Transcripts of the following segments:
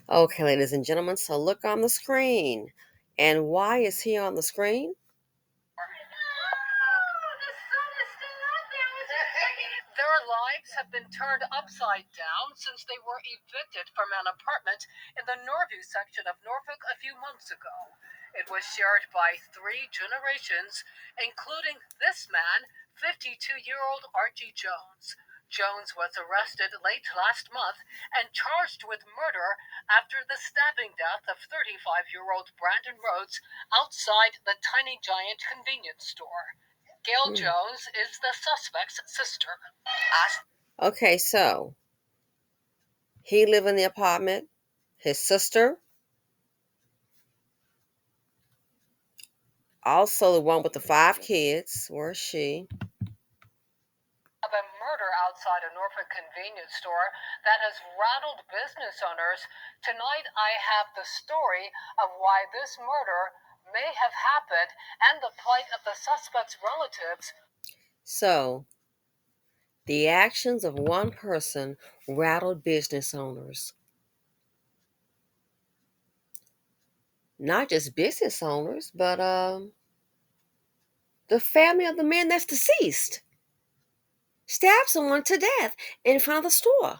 Okay, ladies and gentlemen, so look on the screen. And why is he on the screen? Their lives have been turned upside down since they were evicted from an apartment in the Norview section of Norfolk a few months ago. It was shared by 3 generations, including this man, 52-year-old Archie Jones. Jones was arrested late last month and charged with murder after the stabbing death of 35-year-old Brandon Rhodes outside the Tiny Giant convenience store. Gail Jones is the suspect's sister. Okay, so he lived in the apartment. His sister, also the one with the 5 kids, where is she? Of a murder outside a Norfolk convenience store that has rattled business owners. Tonight, I have the story of why this murder may have happened and the plight of the suspect's relatives. So, the actions of one person rattled business owners. Not just business owners, but the family of the man that's deceased. Stabbed someone to death in front of the store.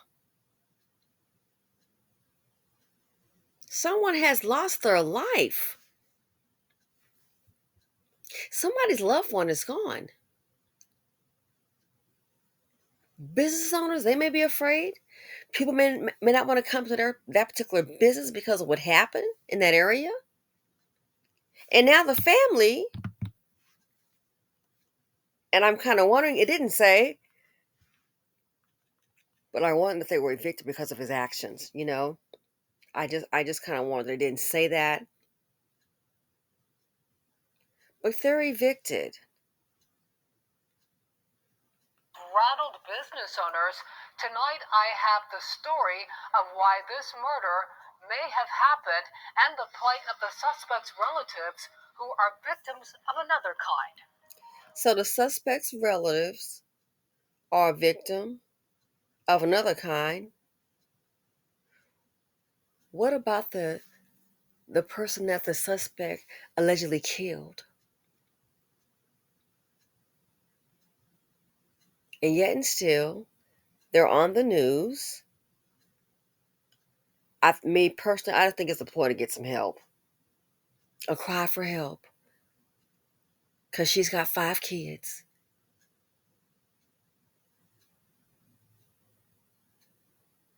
Someone has lost their life. Somebody's loved one is gone. Business owners, they may be afraid. People may not want to come to that particular business because of what happened in that area. And now the family, and I'm kind of wondering, it didn't say, but I wonder if they were evicted because of his actions, you know? I just kind of wonder, they didn't say that. But if they're evicted, Rattled business owners. Tonight, I have the story of why this murder may have happened and the plight of the suspect's relatives who are victims of another kind. so the suspect's relatives are a victim of another kind. What about the person that the suspect allegedly killed? And yet and still, they're on the news. Me personally, I think it's a point to get some help. A cry for help. Because she's got 5 kids.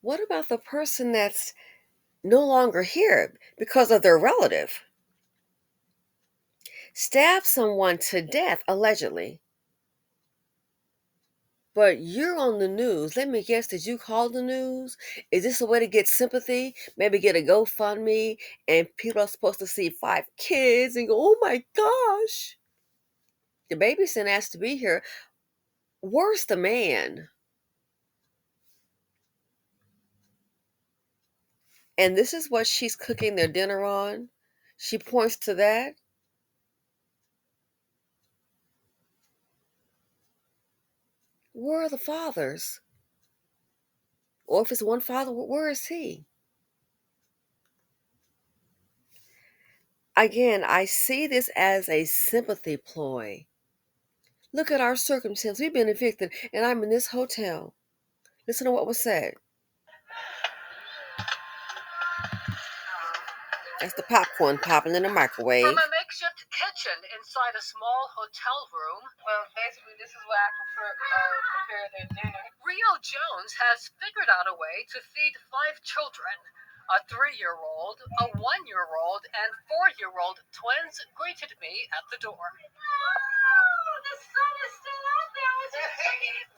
What about the person that's no longer here because of their relative? Stabbed someone to death, allegedly. But you're on the news. Let me guess, did you call the news? Is this a way to get sympathy? Maybe get a GoFundMe and people are supposed to see 5 kids and go, oh my gosh. The babysitter asked to be here. Where's the man? And this is what she's cooking their dinner on. She points to that. Where are the fathers? Or if it's one father, where is he? Again, I see this as a sympathy ploy. Look at our circumstance. We've been evicted, and I'm in this hotel. Listen to what was said. That's the popcorn popping in the microwave. From a makeshift kitchen inside a small hotel room. Well, basically, this is where I prepare their dinner. Rio Jones has figured out a way to feed 5 children. A 3-year-old, a 1-year-old, and 4-year-old twins greeted me at the door. Oh, the sun is still out there.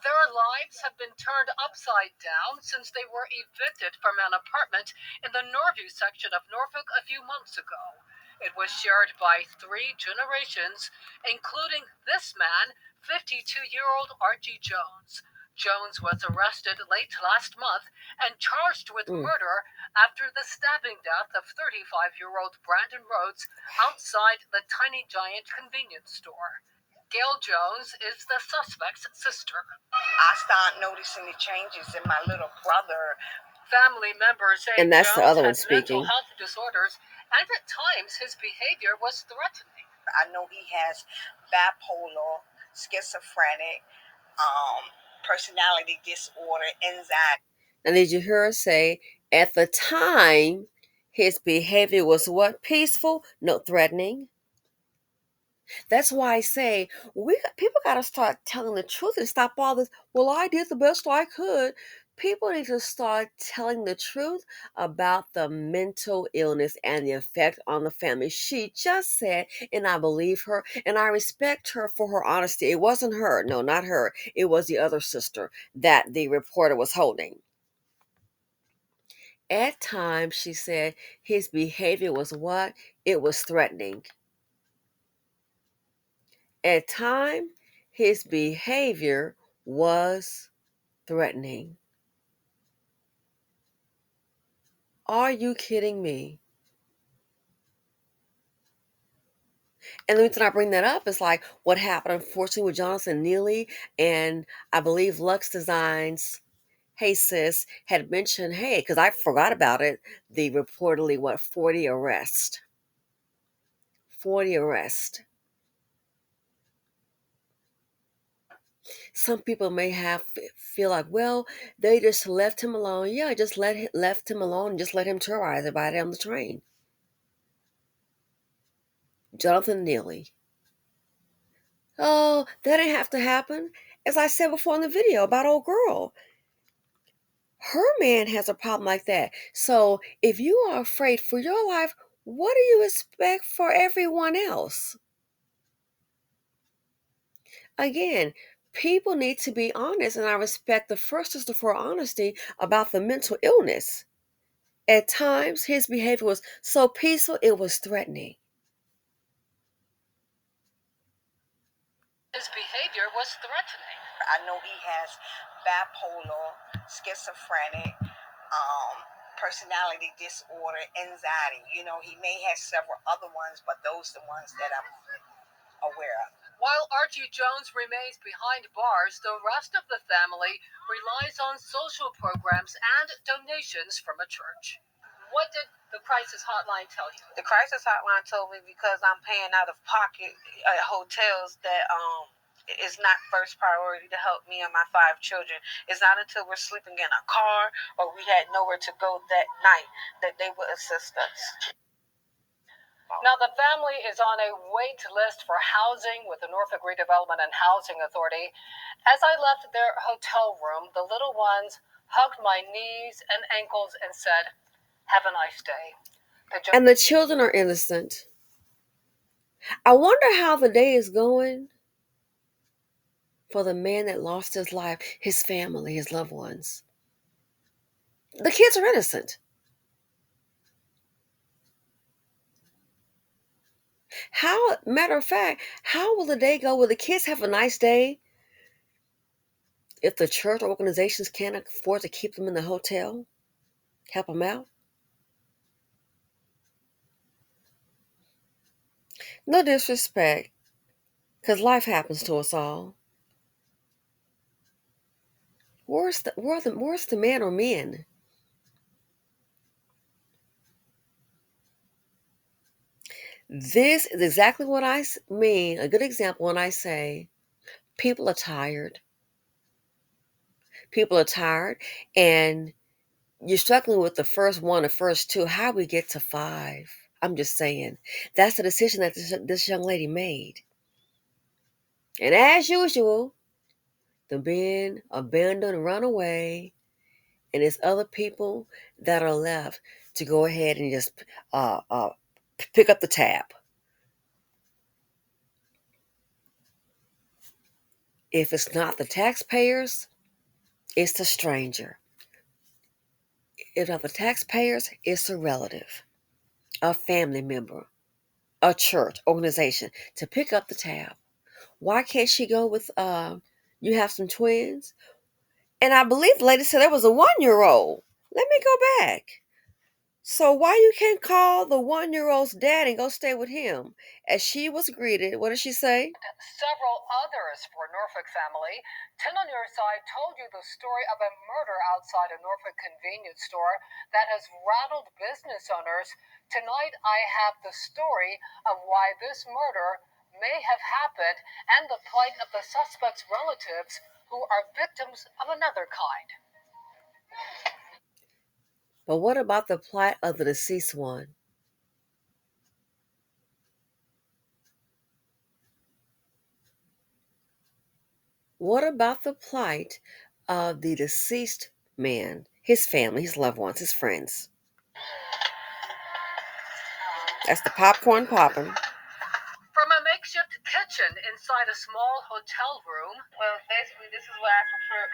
Their lives have been turned upside down since they were evicted from an apartment in the Norview section of Norfolk a few months ago. It was shared by 3 generations, including this man, 52-year-old Archie Jones. Jones was arrested late last month and charged with murder after the stabbing death of 35-year-old Brandon Rhodes outside the Tiny Giant convenience store. Gail Jones is the suspect's sister. I started noticing the changes in my little brother Family members say And that's the Jones other one had mental speaking. health disorders, and at times his behavior was threatening. I know he has bipolar, schizophrenic, personality disorder, anxiety. And did you hear her say, at the time, his behavior was what? Peaceful, no threatening. That's why I say people got to start telling the truth and stop all this. Well, I did the best I could. People need to start telling the truth about the mental illness and the effect on the family. She just said, and I believe her, and I respect her for her honesty. It wasn't her. No, not her. It was the other sister that the reporter was holding. At times, she said, his behavior was what? It was threatening. At times, his behavior was threatening. Are you kidding me? And the reason I bring that up is like what happened, unfortunately, with Jonathan Neely, and I believe Lux Designs. Hey, sis, had mentioned, hey, because I forgot about it, the reportedly, 40 arrest. 40 arrest. Some people may have feel like, well, they just left him alone. Yeah, just left him alone and just let him terrorize everybody on the train. Jonathan Neely. Oh, that didn't have to happen. As I said before in the video about old girl, her man has a problem like that. So if you are afraid for your life, what do you expect for everyone else? Again, people need to be honest, and I respect the first sister for honesty about the mental illness. At times, his behavior was so peaceful, it was threatening. His behavior was threatening. I know he has bipolar, schizophrenic, personality disorder, anxiety. You know, he may have several other ones, but those are the ones that I'm aware of. While Archie Jones remains behind bars, the rest of the family relies on social programs and donations from a church. What did the crisis hotline tell you? The crisis hotline told me because I'm paying out of pocket at hotels that is not first priority to help me and my 5 children. It's not until we're sleeping in a car or we had nowhere to go that night that they would assist us. Now, the family is on a wait list for housing with the Norfolk Redevelopment and Housing Authority. As I left their hotel room, the little ones hugged my knees and ankles and said, "Have a nice day." And the children are innocent. I wonder how the day is going for the man that lost his life, his family, his loved ones. The kids are innocent. How, matter of fact, how will the day go? Will the kids have a nice day if the church organizations can't afford to keep them in the hotel? Help them out? No disrespect, because life happens to us all. Where's the man or men? This is exactly what I mean. A good example when I say people are tired. People are tired, and you're struggling with the first one, the first two. How we get to five? I'm just saying. That's the decision that this young lady made. And as usual, the men abandoned and run away, and it's other people that are left to go ahead and just pick up the tab. If it's not the taxpayers, it's the stranger. If not the taxpayers, it's a relative, a family member, a church organization to pick up the tab. Why can't she go with you have some twins? And I believe the lady said there was a 1-year-old. Let me go back. So why you can't call the 1-year-old's dad and go stay with him? As she was greeted, what did she say? Several others for Norfolk family. 10 on your side told you the story of a murder outside a Norfolk convenience store that has rattled business owners. Tonight, I have the story of why this murder may have happened and the plight of the suspect's relatives who are victims of another kind. But what about the plight of the deceased one? What about the plight of the deceased man, his family, his loved ones, his friends? That's the popcorn popping. From a makeshift kitchen inside a small hotel room. Well, basically, this is where I prepare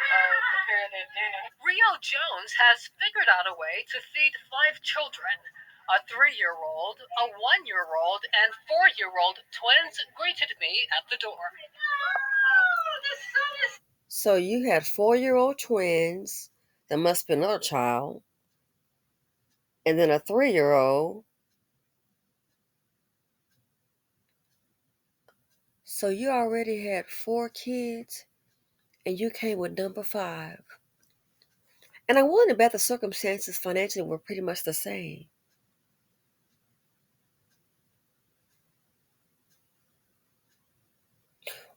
their dinner. Rio Jones has figured out a way to feed 5 children. A 3-year-old, a 1-year-old, and 4-year-old twins greeted me at the door. Oh, the sun is. So you had 4-year-old twins. There must be another child. And then a 3-year-old. So you already had 4 kids and you came with number 5. And I wonder about the circumstances financially were pretty much the same.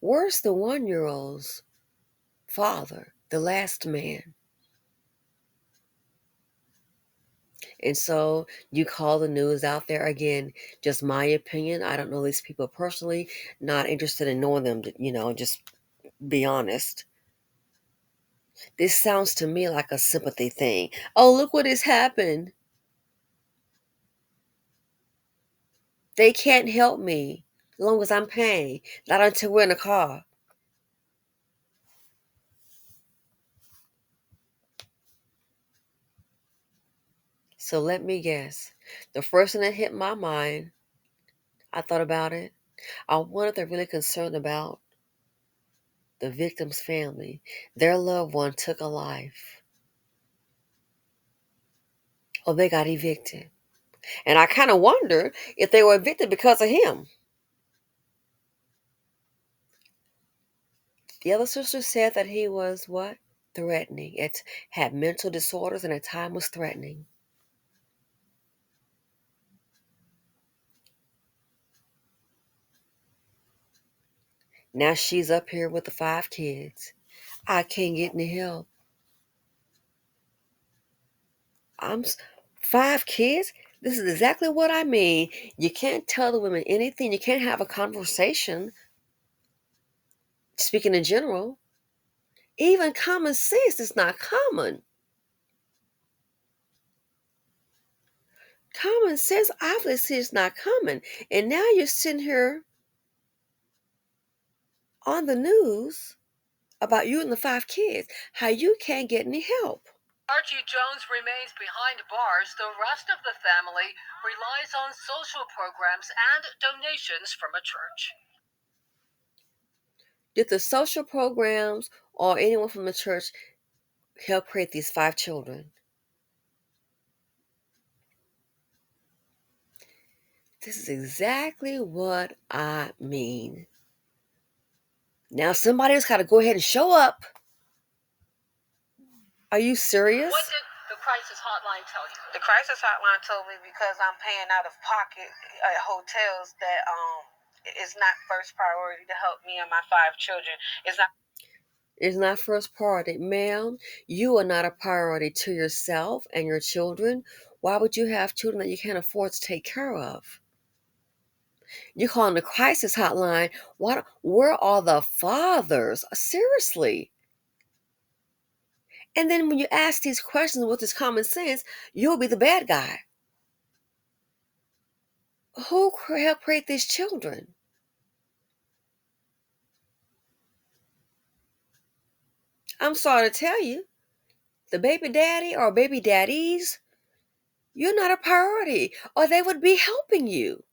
Where's the 1-year-old's father, the last man? And so you call the news out there again, just my opinion. I don't know these people personally, not interested in knowing them, just be honest. This sounds to me like a sympathy thing. Oh, look what has happened. They can't help me as long as I'm paying, not until we're in a car. So let me guess. The first thing that hit my mind, I thought about it. I wonder if they're really concerned about the victim's family. Their loved one took a life, or they got evicted. And I kind of wonder if they were evicted because of him. The other sister said that he was what? Threatening. It had mental disorders and at times was threatening. Now she's up here with the 5 kids. I can't get any help. I'm 5 kids. This is exactly what I mean. You can't tell the women anything. You can't have a conversation. Speaking in general, even common sense is not common. Common sense obviously is not common. And now you're sitting here on the news about you and the 5 kids, how you can't get any help. Archie Jones remains behind bars. The rest of the family relies on social programs and donations from a church. Did the social programs or anyone from the church help create these 5 children? This is exactly what I mean. Now somebody's got to go ahead and show up. Are you serious? What did the crisis hotline tell you? The crisis hotline told me because I'm paying out of pocket at hotels that it's not first priority to help me and my 5 children. It's not first priority. Ma'am, you are not a priority to yourself and your children. Why would you have children that you can't afford to take care of? You're calling the crisis hotline. Where are the fathers? Seriously. And then when you ask these questions with this common sense, you'll be the bad guy. Who helped create these children? I'm sorry to tell you, the baby daddy or baby daddies, you're not a priority, or they would be helping you.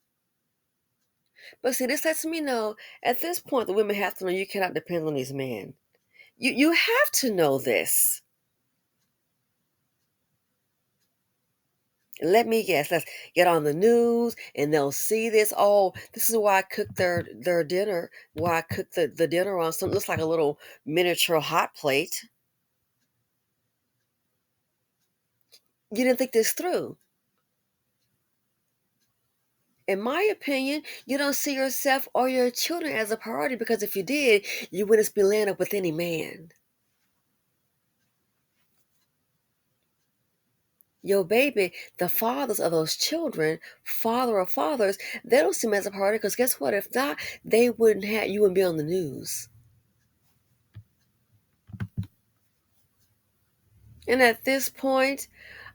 But see, this lets me know at this point the women have to know you cannot depend on these men. You have to know this. Let me guess. Let's get on the news and they'll see this. Oh, this is why I cooked their dinner. Why I cooked the dinner on something looks like a little miniature hot plate. You didn't think this through. In my opinion, you don't see yourself or your children as a priority because if you did, you wouldn't be laying up with any man. Your baby, the fathers of those children, father or fathers, they don't see them as a priority because guess what? If not, they wouldn't be on the news. And at this point,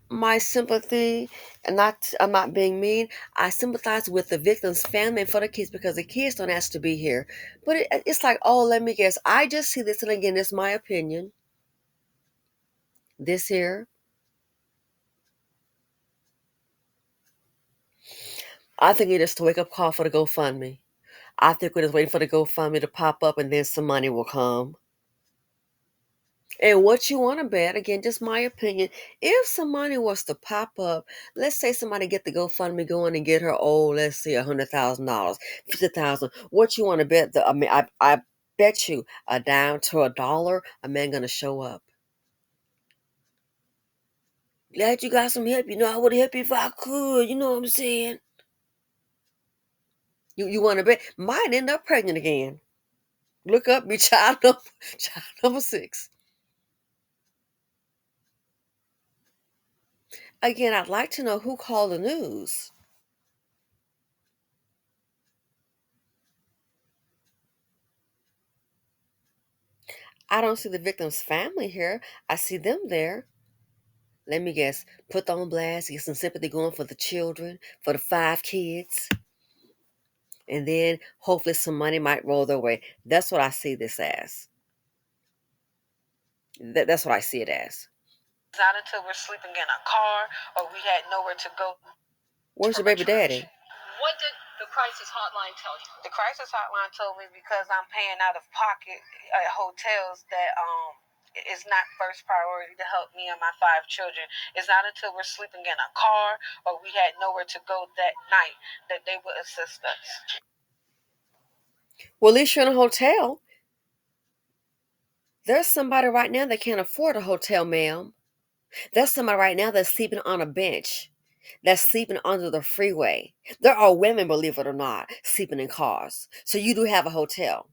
my sympathy, and I'm not being mean, I sympathize with the victim's family and for the kids because the kids don't ask to be here. But it's like, oh, let me guess. I just see this, and again, it's my opinion. This here, I think it's just a wake up call for the GoFundMe. I think we're just waiting for the GoFundMe to pop up and then some money will come. And what you want to bet, again, just my opinion, if some money was to pop up, let's say somebody get the GoFundMe going and get her, oh, let's see, $100,000, 50,000. What you want to bet? I bet you a dime to a dollar, a man gonna show up. Glad you got some help. You know, I would help you if I could. You know what I'm saying? You want to bet? Might end up pregnant again. Look up, be child number, child number 6. Again, I'd like to know who called the news. I don't see the victim's family here. I see them there. Let me guess. Put on blast, get some sympathy going for the children, for the 5 kids, and then hopefully some money might roll their way. That's what I see this as. That's what I see it as. Not until we're sleeping in a car or we had nowhere to go Where's your from a baby church. daddy? What did the crisis hotline tell you? The crisis hotline told me because I'm paying out of pocket at hotels that it's not first priority to help me and my 5 children. It's not until we're sleeping in a car or we had nowhere to go that night that they would assist us. Well, at least you're in a hotel. There's somebody right now that can't afford a hotel, ma'am. There's somebody right now that's sleeping on a bench, that's sleeping under the freeway. There are women, believe it or not, sleeping in cars. So you do have a hotel.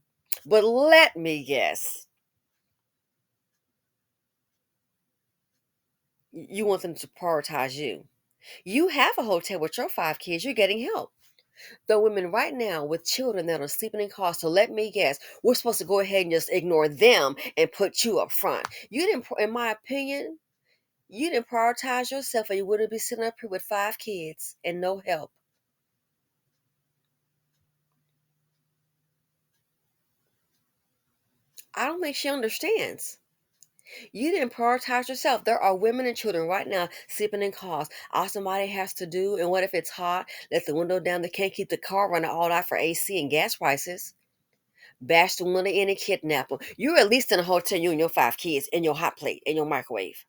But let me guess, you want them to prioritize you. You have a hotel with your 5 kids, you're getting help. The women right now with children that are sleeping in cars, so let me guess, we're supposed to go ahead and just ignore them and put you up front. You didn't, in my opinion, you didn't prioritize yourself or you wouldn't be sitting up here with 5 kids and no help. I don't think she understands. You didn't prioritize yourself. There are women and children right now sleeping in cars. All somebody has to do, and what if it's hot? Let the window down. They can't keep the car running all night for AC and gas prices. Bash the window in and kidnap them. You're at least in a hotel, you and your 5 kids, in your hot plate, in your microwave.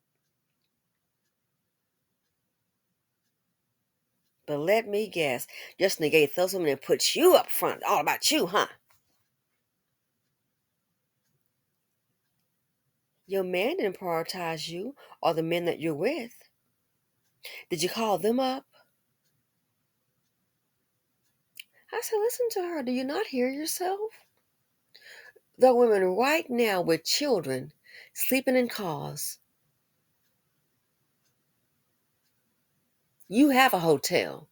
But let me guess, just negate those women and put you up front. All about you, huh? Your man didn't prioritize you or the men that you're with. Did you call them up? I said, listen to her. Do you not hear yourself? There are women right now with children sleeping in cars. You have a hotel.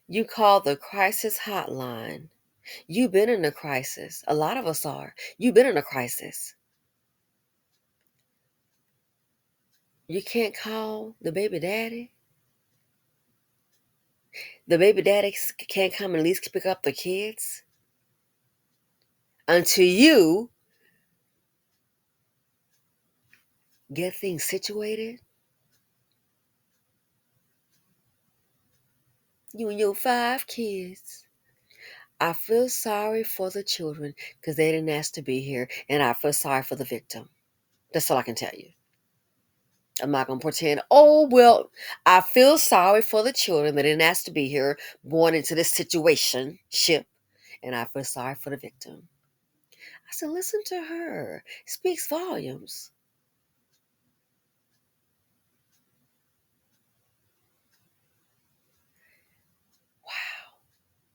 You call the crisis hotline. You've been in a crisis. A lot of us are. You've been in a crisis. You can't call the baby daddy. The baby daddy can't come and at least pick up the kids until you get things situated. You and your 5 kids. I feel sorry for the children because they didn't ask to be here, and I feel sorry for the victim. That's all I can tell you. I'm not going to pretend, oh, well, I feel sorry for the children that didn't ask to be here, born into this situation, ship, and I feel sorry for the victim. I said, listen to her. Speaks volumes.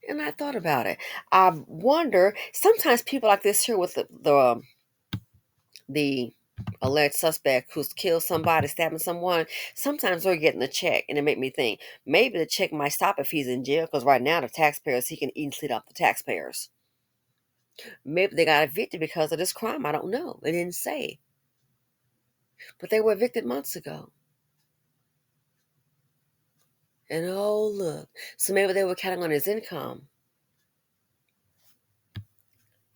And I thought about it. I wonder, sometimes people like this here with the alleged suspect who's killed somebody, stabbing someone, sometimes they're getting a check. And it made me think, maybe the check might stop if he's in jail, because right now the taxpayers, he can easily off the taxpayers. Maybe they got evicted because of this crime. I don't know. It didn't say. But they were evicted months ago. And oh, look. So maybe they were counting on his income.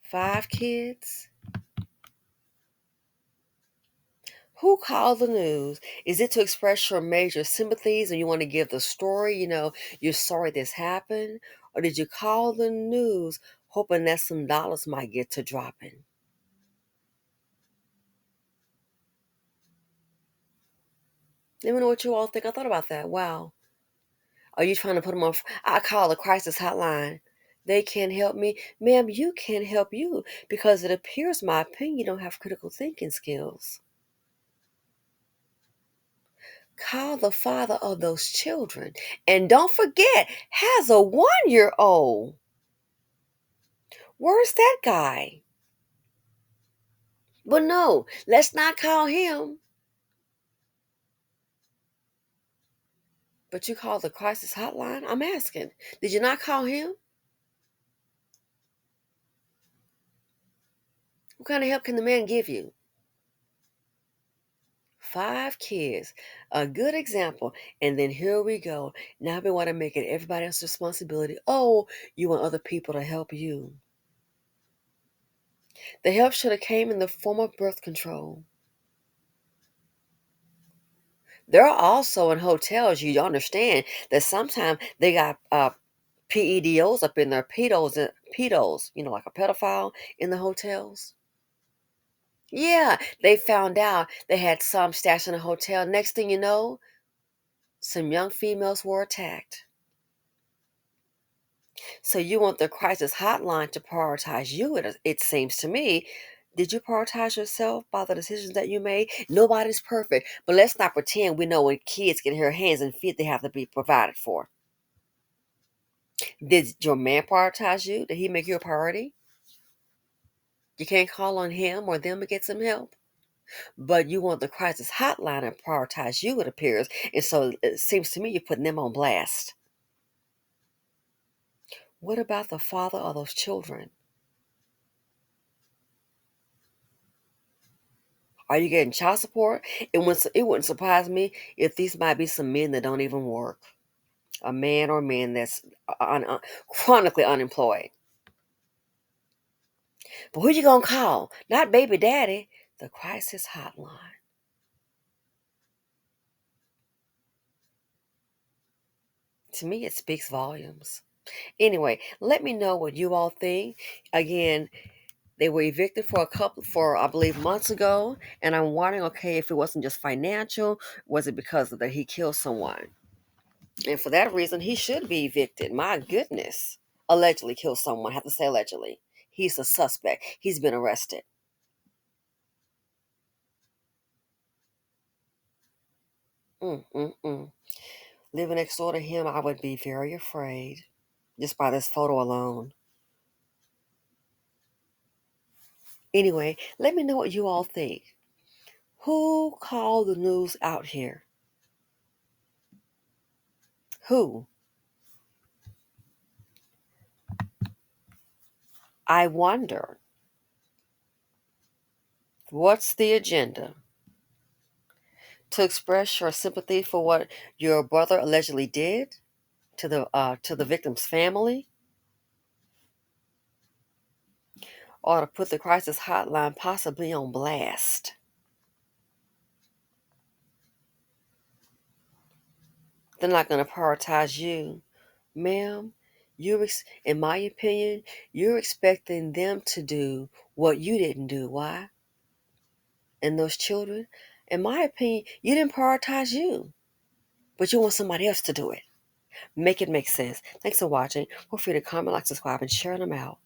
5 kids. Who called the news? Is it to express your major sympathies and you want to give the story? You're sorry this happened? Or did you call the news hoping that some dollars might get to dropping? Let me know what you all think. I thought about that. Wow. Are you trying to put them on? I call the crisis hotline. They can't help me. Ma'am, you can't help you because it appears, my opinion, you don't have critical thinking skills. Call the father of those children. And don't forget, has a 1-year old. Where's that guy? But no, let's not call him. But you called the crisis hotline? I'm asking. Did you not call him? What kind of help can the man give you? 5 kids, a good example. And then here we go. Now we want to make it everybody else's responsibility. Oh, you want other people to help you. The help should have came in the form of birth control. There are also in hotels, you understand that sometimes they got PEDOs up in there, pedos, like a pedophile in the hotels. Yeah, they found out they had some stashed in a hotel. Next thing you know, some young females were attacked. So you want the crisis hotline to prioritize you, it seems to me. Did you prioritize yourself by the decisions that you made? Nobody's perfect, but let's not pretend we know when kids get their hands and feet, they have to be provided for. Did your man prioritize you? Did he make you a priority? You can't call on him or them to get some help. But you want the crisis hotline to prioritize you, it appears. And so it seems to me you're putting them on blast. What about the father of those children? Are you getting child support? It wouldn't surprise me if these might be some men that don't even work. A man or men that's chronically unemployed. But who you gonna call? Not baby daddy. The crisis hotline. To me, it speaks volumes. Anyway, let me know what you all think. Again, they were evicted for I believe months ago, and I'm wondering, okay, if it wasn't just financial, was it because of that he killed someone? And for that reason, he should be evicted. My goodness. Allegedly killed someone. I have to say allegedly. He's a suspect. He's been arrested. Mm. Living next door to him, I would be very afraid. Just by this photo alone. Anyway, let me know what you all think. Who called the news out here? Who? I wonder. What's the agenda? To express your sympathy for what your brother allegedly did to the victim's family, or to put the crisis hotline possibly on blast? They're not going to prioritize you, ma'am. In my opinion, you're expecting them to do what you didn't do. Why? And those children, In my opinion, you didn't prioritize you, but you want somebody else to do it. Make it make sense. Thanks for watching. Feel free to comment, like, subscribe, and share them out.